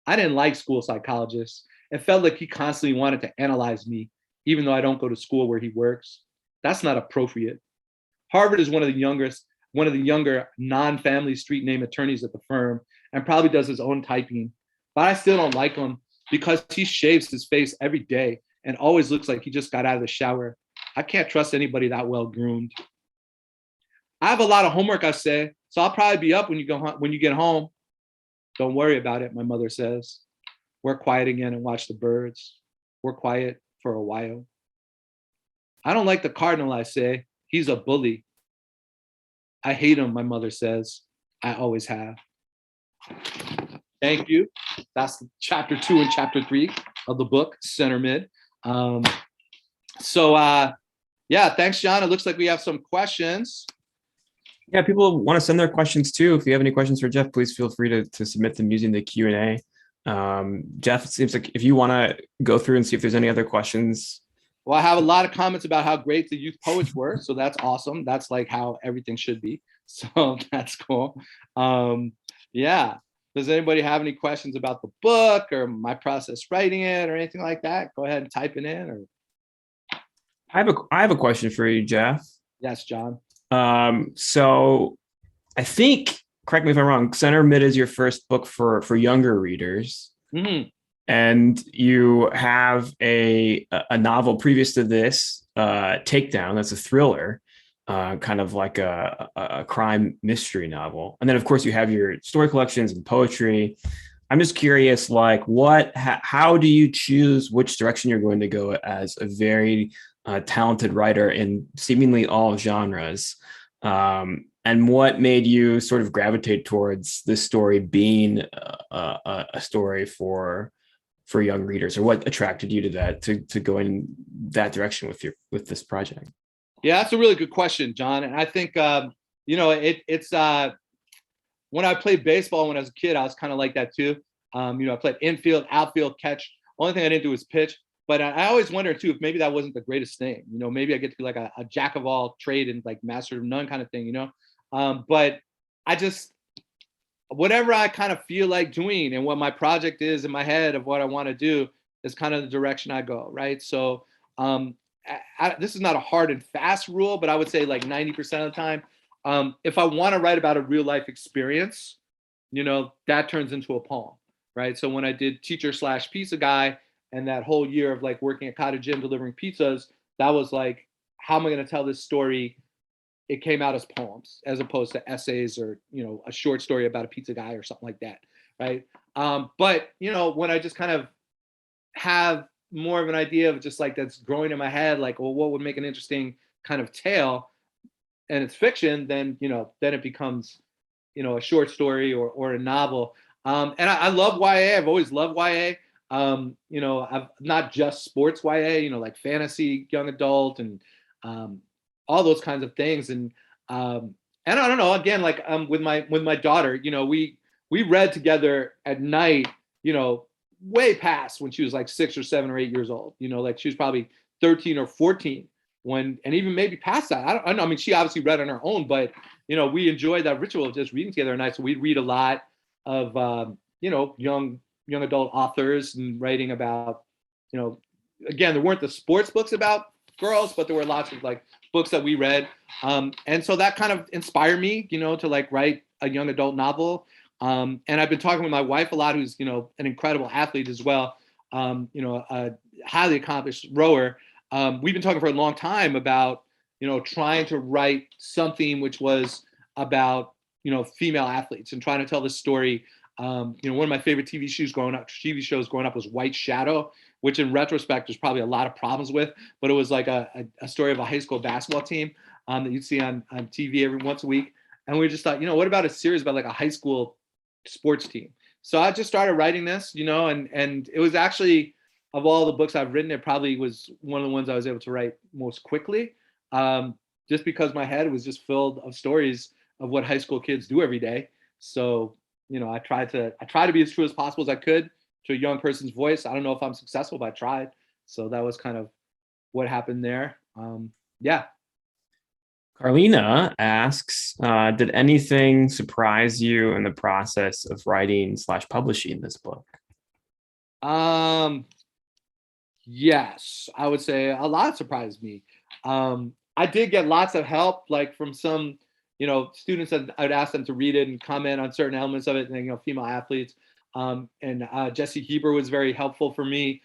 I didn't like school psychologists. It felt like he constantly wanted to analyze me, even though I don't go to school where he works. That's not appropriate. Harvard is one of the younger non-family street name attorneys at the firm and probably does his own typing. But I still don't like him because he shaves his face every day and always looks like he just got out of the shower. I can't trust anybody that well groomed. I have a lot of homework, I say, so I'll probably be up when you get home. Don't worry about it, my mother says. We're quiet again and watch the birds. We're quiet for a while. I don't like the cardinal, I say. He's a bully. I hate him, my mother says. I always have. Thank you. That's chapter 2 and chapter 3 of the book, Center Mid. Yeah, thanks, John. It looks like we have some questions. Yeah, people want to send their questions too. If you have any questions for Jeff, please feel free to submit them using the Q&A. Jeff, it seems like if you want to go through and see if there's any other questions. Well, I have a lot of comments about how great the youth poets were. So that's awesome. That's like how everything should be. So that's cool. Yeah. Does anybody have any questions about the book or my process writing it or anything like that? Go ahead and type it in. Or I have a question for you, Jeff. Yes, John. So I think, correct me if I'm wrong, Center Mid is your first book for younger readers. Mm-hmm. And you have a novel previous to this, Takedown, that's a thriller, kind of like a crime mystery novel. And then, of course, you have your story collections and poetry. I'm just curious, like, how do you choose which direction you're going to go as a very talented writer in seemingly all genres? And what made you sort of gravitate towards this story being a story for for young readers, or what attracted you to that, to go in that direction with this project? Yeah, that's a really good question, John. And I think, it's when I played baseball when I was a kid, I was kind of like that too. I played infield, outfield, catch. Only thing I didn't do was pitch. But I always wonder too, if maybe that wasn't the greatest thing. Maybe I get to be like a jack of all trade and like master of none kind of thing, But I just, whatever I kind of feel like doing and what my project is in my head of what I want to do is kind of the direction I go, right? So this is not a hard and fast rule, but I would say like 90% of the time, if I want to write about a real life experience, that turns into a poem, right? So when I did teacher/pizza guy and that whole year of like working at Cottage Inn delivering pizzas, that was like, how am I going to tell this story? It came out as poems as opposed to essays or, a short story about a pizza guy or something like that, right? But, when I just kind of have more of an idea of just like that's growing in my head, like, well, what would make an interesting kind of tale, and it's fiction, then, then it becomes, a short story or a novel. And I love YA. I've always loved YA. I've not just sports YA, like fantasy, young adult, and all those kinds of things. And I don't know, again, like with my daughter, we read together at night, way past when she was like 6 or 7 or 8 years old, like she was probably 13 or 14 and even maybe past that. I don't know. I mean, she obviously read on her own, but, we enjoyed that ritual of just reading together at night. So we'd read a lot of, young adult authors and writing about, again, there weren't the sports books about girls, but there were lots of like books that we read. And so that kind of inspired me, to like write a young adult novel. And I've been talking with my wife a lot, who's, an incredible athlete as well, a highly accomplished rower. We've been talking for a long time about, trying to write something which was about, female athletes and trying to tell this story. One of my favorite TV shows growing up was White Shadow, which in retrospect there's probably a lot of problems with, but it was like a story of a high school basketball team that you'd see on TV every once a week. And we just thought, what about a series about like a high school sports team? So I just started writing this, and it was actually, of all the books I've written, it probably was one of the ones I was able to write most quickly, just because my head was just filled of stories of what high school kids do every day. So, I try to be as true as possible as I could to a young person's voice. I don't know if I'm successful, but I tried. So that was kind of what happened there. Yeah. Carlina asks, did anything surprise you in the process of writing/publishing this book? Yes, I would say a lot surprised me. I did get lots of help, like from some, students that I'd ask them to read it and comment on certain elements of it, and, female athletes. And Jesse Heber was very helpful for me,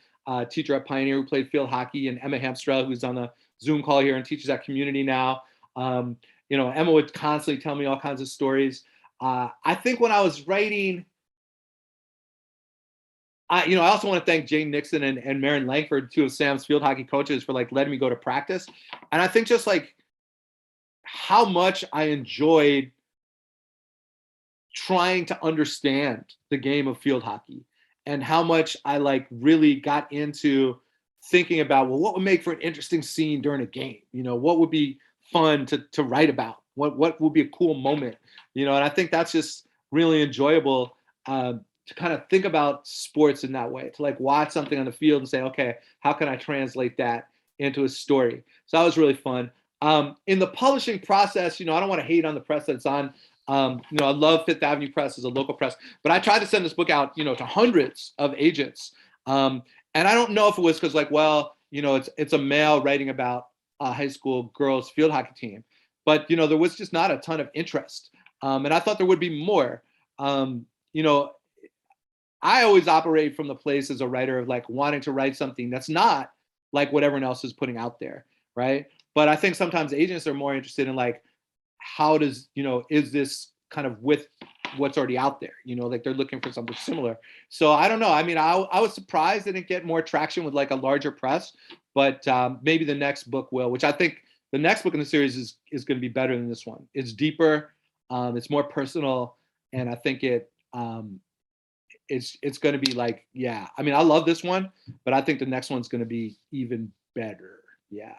teacher at Pioneer who played field hockey, and Emma Hamstra, who's on the Zoom call here and teaches at Community now. Emma would constantly tell me all kinds of stories. I think when I was writing, I also want to thank Jane Nixon and Maren Langford, two of Sam's field hockey coaches, for like letting me go to practice. And I think just like how much I enjoyed trying to understand the game of field hockey, and how much I like really got into thinking about, well, what would make for an interesting scene during a game? What would be fun to write about? What would be a cool moment? And I think that's just really enjoyable, to kind of think about sports in that way, to like watch something on the field and say, okay, how can I translate that into a story? So that was really fun. In the publishing process, I don't want to hate on the press that it's on. I love Fifth Avenue Press as a local press, but I tried to send this book out, to hundreds of agents. And I don't know if it was because like, well, it's a male writing about a high school girls field hockey team, but, there was just not a ton of interest. And I thought there would be more. I always operate from the place as a writer of like wanting to write something that's not like what everyone else is putting out there, right? But I think sometimes agents are more interested in like, how does, is this kind of with what's already out there? Like they're looking for something similar. So I don't know. I mean, I was surprised it didn't get more traction with like a larger press, but maybe the next book will, which I think the next book in the series is going to be better than this one. It's deeper, it's more personal, and I think it it's going to be like, yeah. I mean, I love this one, but I think the next one's going to be even better. Yeah.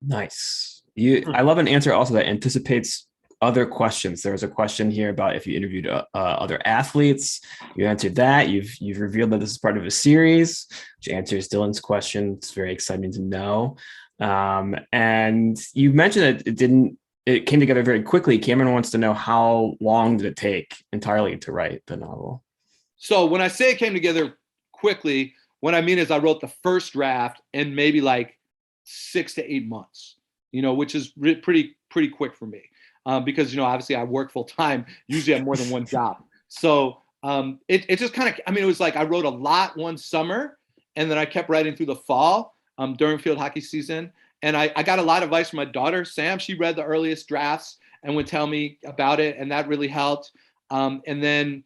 Nice. I love an answer also that anticipates other questions. There was a question here about if you interviewed other athletes. You answered that. You've revealed that this is part of a series, which answers Dylan's question. It's very exciting to know. And you mentioned that it came together very quickly. Cameron wants to know, how long did it take entirely to write the novel? So when I say it came together quickly, what I mean is I wrote the first draft in maybe like 6 to 8 months, which is pretty quick for me, because obviously I work full time. Usually I have more than one job, so it just kind of, it was like I wrote a lot one summer, and then I kept writing through the fall during field hockey season. And I got a lot of advice from my daughter, Sam. She read the earliest drafts and would tell me about it, and that really helped. And then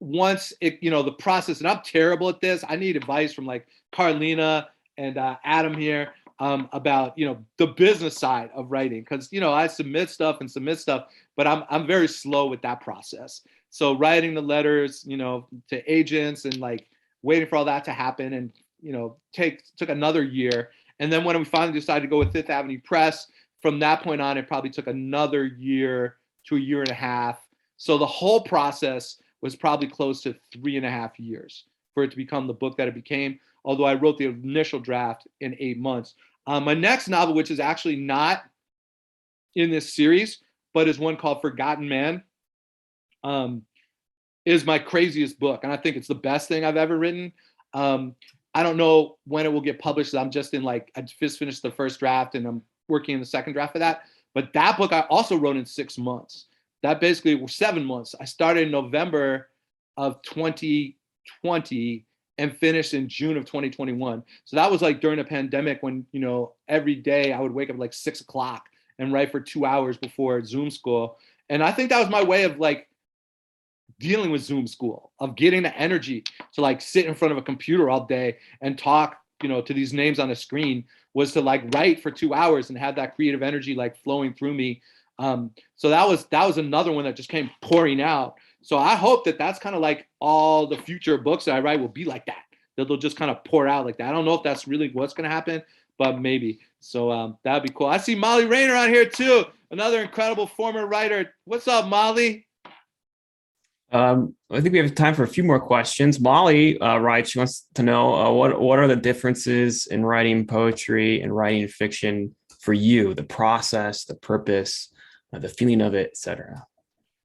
once the process, and I'm terrible at this, I need advice from like Carlina and Adam here about the business side of writing, because I submit stuff, but I'm very slow with that process. So writing the letters to agents and like waiting for all that to happen, and took another year. And then when we finally decided to go with Fifth Avenue Press, from that point on, it probably took another year to a year and a half. So the whole process was probably close to 3.5 years for it to become the book that it became, although I wrote the initial draft in 8 months. My next novel, which is actually not in this series, but is one called Forgotten Man, is my craziest book. And I think it's the best thing I've ever written. I don't know when it will get published. I'm just I just finished the first draft and I'm working in the second draft of that. But that book I also wrote in 6 months. That basically was 7 months. I started in November of 2020 and finished in June of 2021. So that was like during a pandemic when, every day I would wake up like 6 o'clock and write for 2 hours before Zoom school. And I think that was my way of like dealing with Zoom school, of getting the energy to like sit in front of a computer all day and talk, to these names on a screen, was to like write for 2 hours and have that creative energy like flowing through me. So that was another one that just came pouring out. So I hope that that's kind of like all the future books that I write will be like that they'll just kind of pour out like that. I don't know if that's really what's going to happen, but maybe. So that'd be cool. I see Molly Rayner on here too, another incredible former writer. What's up, Molly? I think we have time for a few more questions. Molly writes, she wants to know what are the differences in writing poetry and writing fiction for you, the process, the purpose, the feeling of it, etc.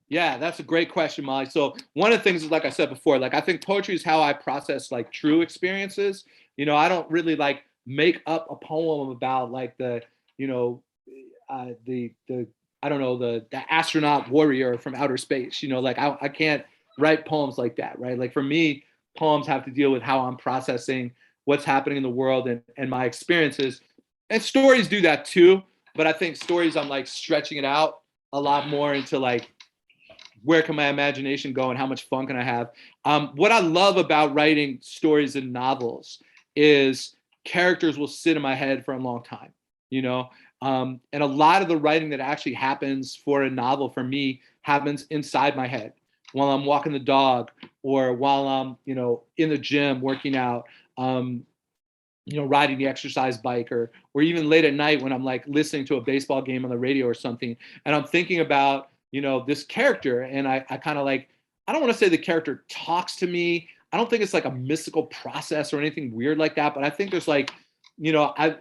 Yeah, that's a great question, Molly. So one of the things is, like I said before, like I think poetry is how I process like true experiences. I don't really like make up a poem about like the I don't know, the astronaut warrior from outer space. Like I can't write poems like that, right? Like for me, poems have to deal with how I'm processing what's happening in the world and my experiences. And stories do that too, but I think stories, I'm like stretching it out a lot more into like, where can my imagination go and how much fun can I have? What I love about writing stories and novels is characters will sit in my head for a long time, and a lot of the writing that actually happens for a novel for me happens inside my head while I'm walking the dog, or while I'm, in the gym working out, riding the exercise bike, or even late at night when I'm like listening to a baseball game on the radio or something. And I'm thinking about, this character, and I kind of like, I don't want to say the character talks to me. I don't think it's like a mystical process or anything weird like that, but I think there's like, I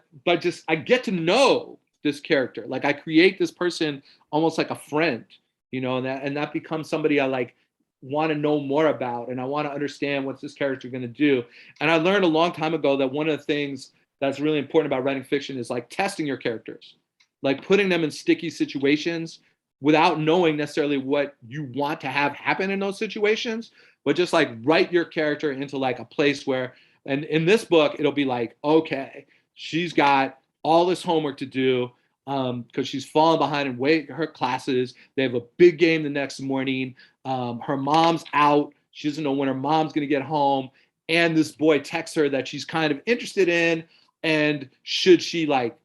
get to know this character. Like I create this person almost like a friend, and that becomes somebody I like want to know more about, and I want to understand what's this character going to do. And I learned a long time ago that one of the things that's really important about writing fiction is like testing your characters, like putting them in sticky situations without knowing necessarily what you want to have happen in those situations, but just like write your character into like a place where, and in this book, it'll be like, okay, she's got all this homework to do because she's fallen behind in her classes. They have a big game the next morning. Her mom's out. She doesn't know when her mom's going to get home. And this boy texts her that she's kind of interested in. And should she like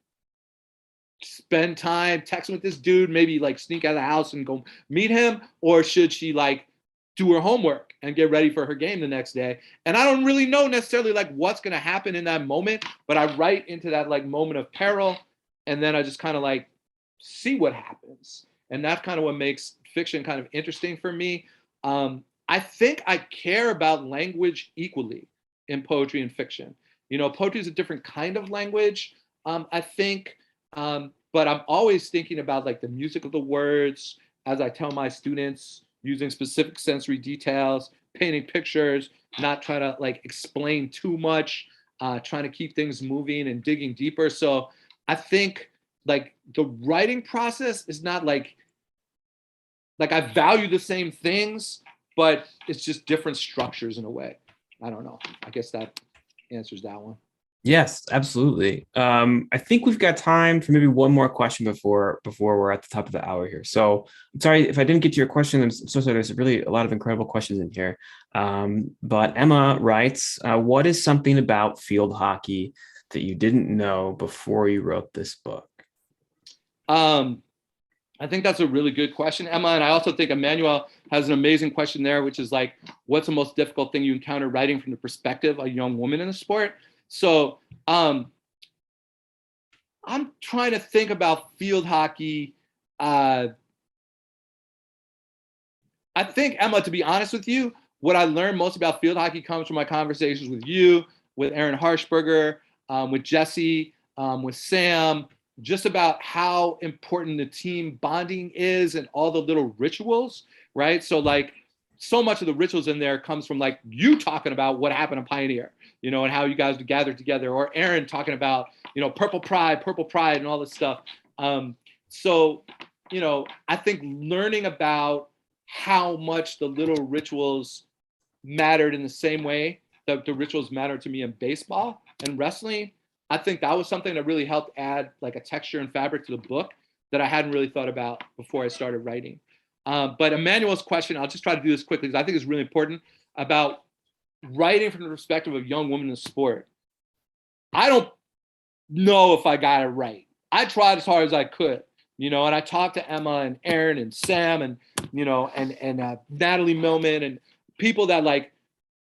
spend time texting with this dude, maybe like sneak out of the house and go meet him? Or should she like do her homework and get ready for her game the next day. And I don't really know necessarily like what's going to happen in that moment, but I write into that like moment of peril. And then I just kind of like see what happens. And that's kind of what makes fiction kind of interesting for me. I think I care about language equally in poetry and fiction. You know, poetry is a different kind of language, I think, but I'm always thinking about like the music of the words as I tell my students, using specific sensory details, painting pictures, not trying to like explain too much, trying to keep things moving and digging deeper. So I think like the writing process is not like I value the same things, but it's just different structures in a way. I don't know. I guess that answers that one. Yes, absolutely. I think we've got time for maybe one more question before we're at the top of the hour here. So I'm sorry if I didn't get to your question. I'm so sorry. There's really a lot of incredible questions in here. But Emma writes, what is something about field hockey that you didn't know before you wrote this book? I think that's a really good question, Emma. And I also think Emmanuel has an amazing question there, which is like, what's the most difficult thing you encounter writing from the perspective of a young woman in the sport? So I'm trying to think about field hockey. I think, Emma, to be honest with you, what I learned most about field hockey comes from my conversations with you, with Aaron Harshberger, with Jesse, with Sam, just about how important the team bonding is and all the little rituals, right? So like so much of the rituals in there comes from like you talking about what happened in Pioneer, you know, and how you guys would gather together, or Aaron talking about, you know, purple pride and all this stuff. So, you know, I think learning about how much the little rituals mattered in the same way that the rituals mattered to me in baseball and wrestling, I think that was something that really helped add like a texture and fabric to the book that I hadn't really thought about before I started writing. But Emmanuel's question, I'll just try to do this quickly because I think it's really important about writing from the perspective of young women in sport. I don't know if I got it right. I tried as hard as I could, you know, and I talked to Emma and Aaron and Sam and, you know, and Natalie Millman and people that like,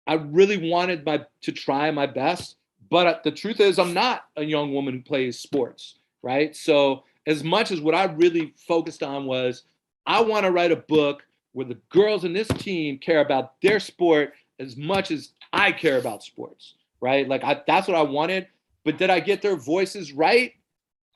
I really wanted to try my best. But the truth is, I'm not a young woman who plays sports, right? So as much as what I really focused on was, I want to write a book where the girls in this team care about their sport as much as I care about sports, right? Like that's what I wanted. But did I get their voices right?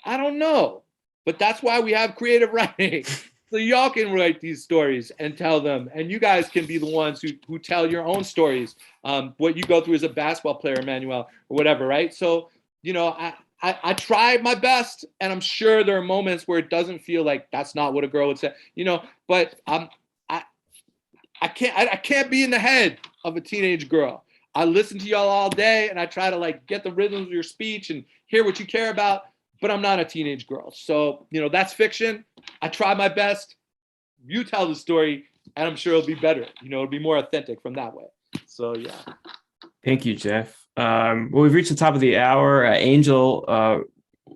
I don't know. But that's why we have creative writing. So y'all can write these stories and tell them. And you guys can be the ones who tell your own stories, what you go through as a basketball player, Emmanuel, or whatever, right? So, you know, I tried my best, and I'm sure there are moments where it doesn't feel like that's not what a girl would say, you know, but I can't be in the head of a teenage girl. I listen to y'all all day, and I try to like get the rhythms of your speech and hear what you care about, but I'm not a teenage girl. So, you know, that's fiction. I try my best. You tell the story, and I'm sure it'll be better. You know, it'll be more authentic from that way. So, yeah. Thank you, Jeff. Well, we've reached the top of the hour. Angel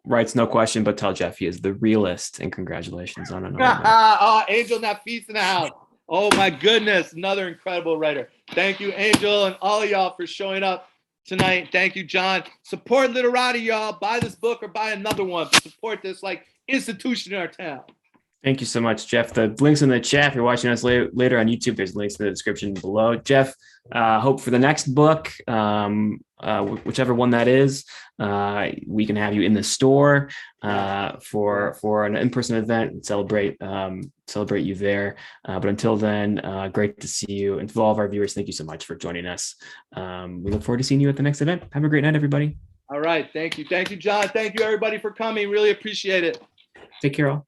writes, no question, but tell Jeff he is the realist, and congratulations on another book. Oh, Angel Nafis in the house. Oh, my goodness. Another incredible writer. Thank you, Angel, and all of y'all for showing up tonight. Thank you, John. Support Literati, y'all. Buy this book or buy another one. Support this like institution in our town. Thank you so much, Jeff. The links in the chat. If you're watching us later on YouTube, there's links in the description below. Jeff, hope for the next book, whichever one that is, we can have you in the store for an in-person event and celebrate you there. But until then, great to see you. And to all of our viewers, thank you so much for joining us. We look forward to seeing you at the next event. Have a great night, everybody. All right. Thank you. Thank you, John. Thank you, everybody, for coming. Really appreciate it. Take care, all.